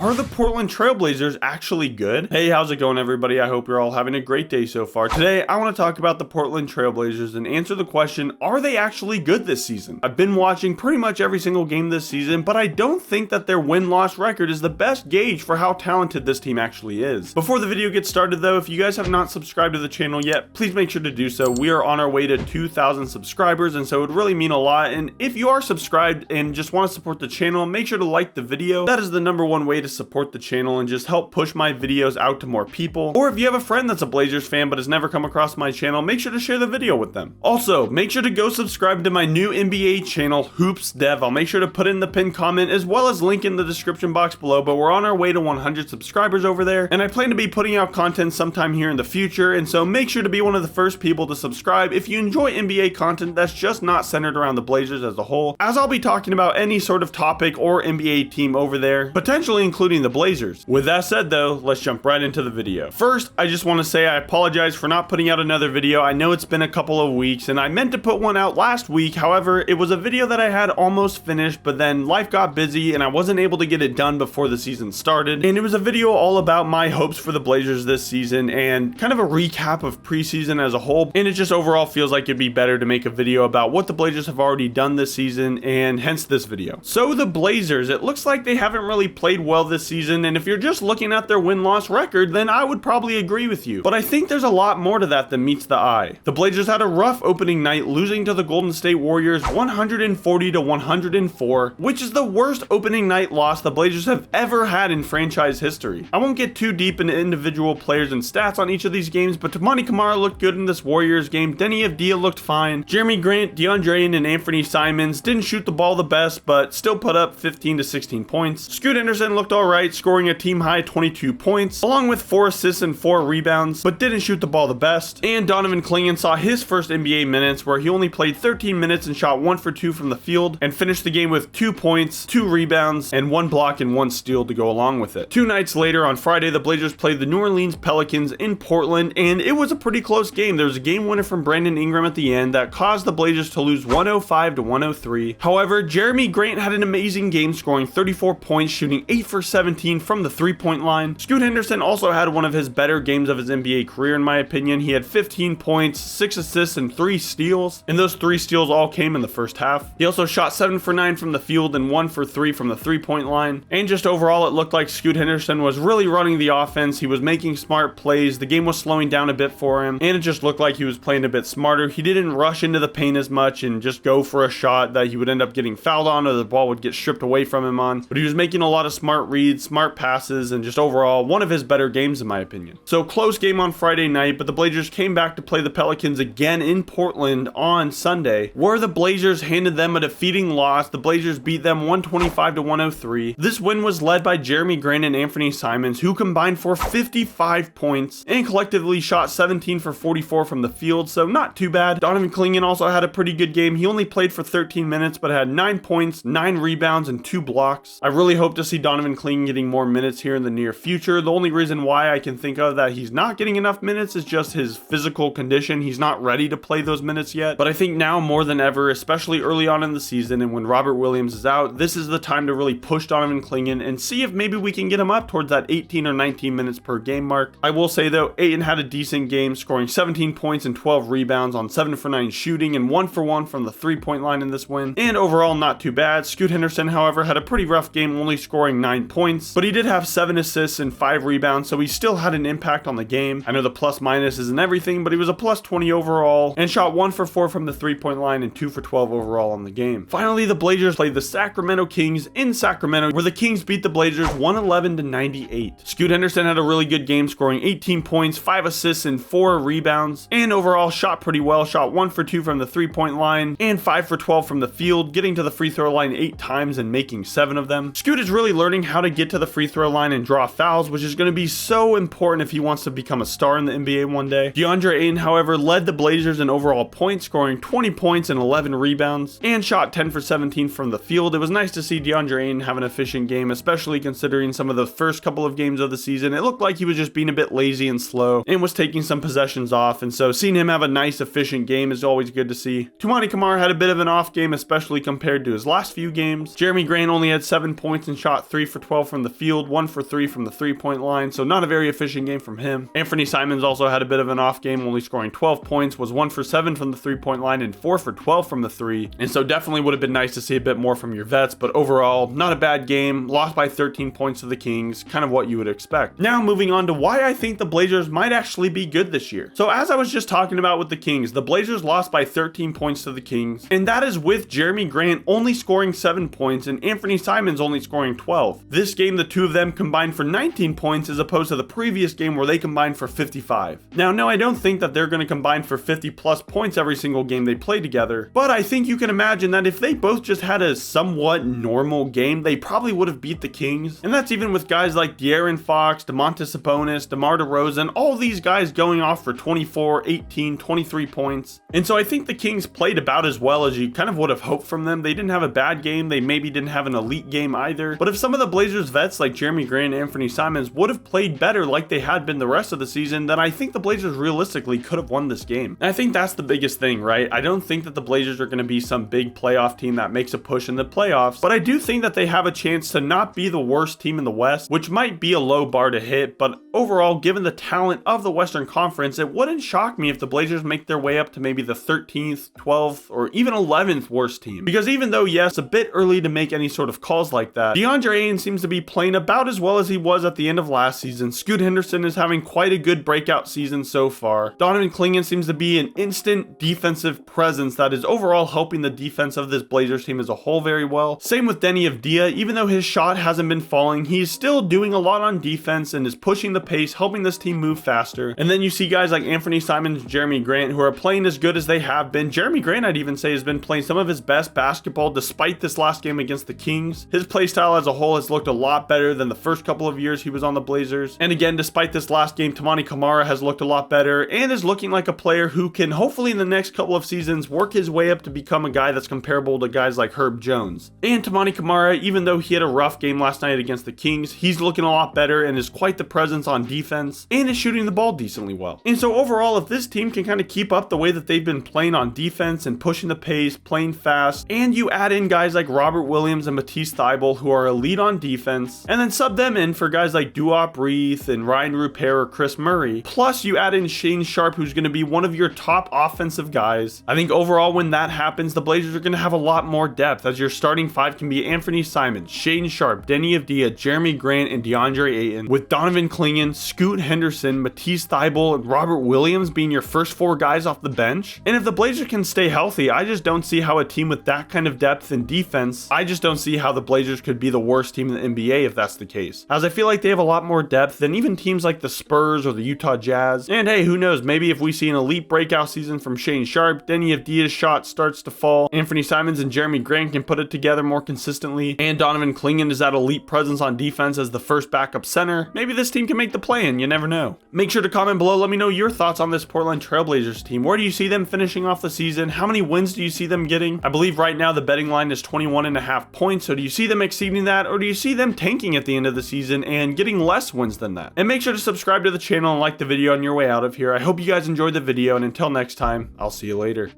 Are the Portland Trailblazers actually good? Hey, how's it going, everybody? I hope you're all having a great day so far. Today, I want to talk about the Portland Trailblazers and answer the question, are they actually good this season? I've been watching pretty much every single game this season, but I don't think that their win-loss record is the best gauge for how talented this team actually is. Before the video gets started though, if you guys have not subscribed to the channel yet, please make sure to do so. We are on our way to 2,000 subscribers, and so it would really mean a lot. And if you are subscribed and just want to support the channel, make sure to like the video. That is the #1 way to support the channel and just help push my videos out to more people. Or if you have a friend that's a Blazers fan but has never come across my channel, make sure to share the video with them. Also, make sure to go subscribe to my new NBA channel, PNWDev. I'll make sure to put in the pinned comment as well as link in the description box below, but we're on our way to 100 subscribers over there, and I plan to be putting out content sometime here in the future, and so make sure to be one of the first people to subscribe if you enjoy NBA content that's just not centered around the Blazers as a whole, as I'll be talking about any sort of topic or NBA team over there, potentially including the Blazers. With that said though, let's jump right into the video. First, I just want to say I apologize for not putting out another video. I know it's been a couple of weeks and I meant to put one out last week. However, it was a video that I had almost finished, but then life got busy and I wasn't able to get it done before the season started. And it was a video all about my hopes for the Blazers this season and kind of a recap of preseason as a whole. And it just overall feels like it'd be better to make a video about what the Blazers have already done this season, and hence this video. So the Blazers, it looks like they haven't really played well this season, and if you're just looking at their win-loss record, then I would probably agree with you. But I think there's a lot more to that than meets the eye. The Blazers had a rough opening night, losing to the Golden State Warriors 140-104, which is the worst opening night loss the Blazers have ever had in franchise history. I won't get too deep into individual players and stats on each of these games, but Toumani Camara looked good in this Warriors game, Deni Avdija looked fine, Jeremy Grant, DeAndre Ayton, and Anthony Simons didn't shoot the ball the best, but still put up 15 to 16 points. Scoot Henderson looked alright, scoring a team high 22 points, along with 4 assists and 4 rebounds, but didn't shoot the ball the best. And Donovan Clingan saw his first NBA minutes, where he only played 13 minutes and shot 1 for 2 from the field, and finished the game with 2 points, 2 rebounds, and 1 block and 1 steal to go along with it. 2 nights later, on Friday, the Blazers played the New Orleans Pelicans in Portland, and it was a pretty close game. There was a game winner from Brandon Ingram at the end that caused the Blazers to lose 105-103. However, Jeremy Grant had an amazing game, scoring 34 points, shooting 8 for 17 from the 3-point line. Scoot Henderson also had one of his better games of his NBA career, in my opinion. He had 15 points, 6 assists, and 3 steals, and those 3 steals all came in the first half. He also shot 7 for 9 from the field and 1 for 3 from the 3-point line. And just overall, it looked like Scoot Henderson was really running the offense. He was making smart plays. The game was slowing down a bit for him, and it just looked like he was playing a bit smarter. He didn't rush into the paint as much and just go for a shot that he would end up getting fouled on or the ball would get stripped away from him on, but he was making a lot of smart reads, smart passes, and just overall one of his better games in my opinion. So close game on Friday night, but the Blazers came back to play the Pelicans again in Portland on Sunday, where the Blazers handed them a defeating loss. The Blazers beat them 125-103. This win was led by Jeremy Grant and Anthony Simons, who combined for 55 points and collectively shot 17 for 44 from the field, so not too bad. Donovan Clingan also had a pretty good game. He only played for 13 minutes, but had 9 points, 9 rebounds, and 2 blocks. I really hope to see Donovan Clingan getting more minutes here in the near future. The only reason why I can think of that he's not getting enough minutes is just his physical condition. He's not ready to play those minutes yet, but I think now more than ever, especially early on in the season and when Robert Williams is out, this is the time to really push Donovan Clingan and see if maybe we can get him up towards that 18 or 19 minutes per game mark. I will say though, Ayton had a decent game, scoring 17 points and 12 rebounds on 7 for 9 shooting and 1 for 1 from the 3-point line in this win, and overall not too bad. Scoot Henderson, however, had a pretty rough game, only scoring 9 points, but he did have 7 assists and 5 rebounds, so he still had an impact on the game. I know the plus minus isn't everything, but he was a plus 20 overall and shot 1 for 4 from the 3-point line and 2 for 12 overall on the game. Finally, the Blazers played the Sacramento Kings in Sacramento, where the Kings beat the Blazers 111-98. Scoot Henderson had a really good game, scoring 18 points, 5 assists, and 4 rebounds, and overall shot pretty well, shot 1 for 2 from the 3-point line and 5 for 12 from the field, getting to the free throw line 8 times and making 7 of them. Scoot is really learning how to get to the free throw line and draw fouls, which is going to be so important if he wants to become a star in the NBA one day. DeAndre Ayton, however, led the Blazers in overall points, scoring 20 points and 11 rebounds, and shot 10 for 17 from the field. It was nice to see DeAndre Ayton have an efficient game, especially considering some of the first couple of games of the season. It looked like he was just being a bit lazy and slow and was taking some possessions off, and so seeing him have a nice, efficient game is always good to see. Toumani Camara had a bit of an off game, especially compared to his last few games. Jeremy Grant only had 7 points and shot 3 for 12 from the field, 1 for 3 from the three-point line, so not a very efficient game from him. Anthony Simons also had a bit of an off game, only scoring 12 points, was 1 for 7 from the three-point line and 4 for 12 from the three, and so definitely would have been nice to see a bit more from your vets, but overall, not a bad game, lost by 13 points to the Kings, kind of what you would expect. Now moving on to why I think the Blazers might actually be good this year. So as I was just talking about with the Kings, the Blazers lost by 13 points to the Kings, and that is with Jeremy Grant only scoring 7 points and Anthony Simons only scoring 12. This game, the two of them combined for 19 points as opposed to the previous game where they combined for 55. Now, no, I don't think that they're going to combine for 50 plus points every single game they play together, but I think you can imagine that if they both just had a somewhat normal game, they probably would have beat the Kings, and that's even with guys like De'Aaron Fox, Domantas Sabonis, DeMar DeRozan, all these guys going off for 24, 18, 23 points. And so I think the Kings played about as well as you kind of would have hoped from them. They didn't have a bad game, they maybe didn't have an elite game either, but if some of the Blazers vets like Jeremy Grant and Anthony Simons would have played better like they had been the rest of the season, then I think the Blazers realistically could have won this game. And I think that's the biggest thing, right? I don't think that the Blazers are going to be some big playoff team that makes a push in the playoffs, but I do think that they have a chance to not be the worst team in the West, which might be a low bar to hit, but overall, given the talent of the Western Conference, it wouldn't shock me if the Blazers make their way up to maybe the 13th, 12th, or even 11th worst team. Because even though, yes, a bit early to make any sort of calls like that, DeAndre Ayton seems to be playing about as well as he was at the end of last season. Scoot Henderson is having quite a good breakout season so far. Donovan Clingan seems to be an instant defensive presence that is overall helping the defense of this Blazers team as a whole very well. Same with Deni Avdija. Even though his shot hasn't been falling, he's still doing a lot on defense and is pushing the pace, helping this team move faster. And then you see guys like Anthony Simons, Jeremy Grant, who are playing as good as they have been. Jeremy Grant, I'd even say, has been playing some of his best basketball despite this last game against the Kings. His play style as a whole has looked a lot better than the first couple of years he was on the Blazers. And again, despite this last game, Tamani Kamara has looked a lot better and is looking like a player who can hopefully in the next couple of seasons work his way up to become a guy that's comparable to guys like Herb Jones. And Tamani Kamara, even though he had a rough game last night against the Kings, he's looking a lot better and is quite the presence on defense and is shooting the ball decently well. And so overall, if this team can kind of keep up the way that they've been playing on defense and pushing the pace, playing fast, and you add in guys like Robert Williams and Matisse Thybulle who are elite on defense, and then sub them in for guys like Duop Reith and Ryan Rupert or Chris Murray, plus you add in Shane Sharp, who's going to be one of your top offensive guys, I think overall when that happens, the Blazers are going to have a lot more depth, as your starting five can be Anthony Simons, Shane Sharp, Deni Avdija, Jeremy Grant, and DeAndre Ayton, with Donovan Clingan, Scoot Henderson, Matisse Thybulle, and Robert Williams being your first four guys off the bench. And if the Blazers can stay healthy, I just don't see how a team with that kind of depth and defense, I just don't see how the Blazers could be the worst team in the NBA if that's the case, as I feel like they have a lot more depth than even teams like the Spurs or the Utah Jazz. And hey, who knows, maybe if we see an elite breakout season from Shane Sharp, Deni Avdija's shot starts to fall, Anthony Simons and Jeremy Grant can put it together more consistently, and Donovan Clingan is that elite presence on defense as the first backup center, maybe this team can make the play-in, you never know. Make sure to comment below, let me know your thoughts on this Portland Trailblazers team. Where do you see them finishing off the season? How many wins do you see them getting? I believe right now the betting line is 21.5 points, so do you see them exceeding that, or do you see them tanking at the end of the season and getting less wins than that? And make sure to subscribe to the channel and like the video on your way out of here. I hope you guys enjoyed the video, and until next time, I'll see you later.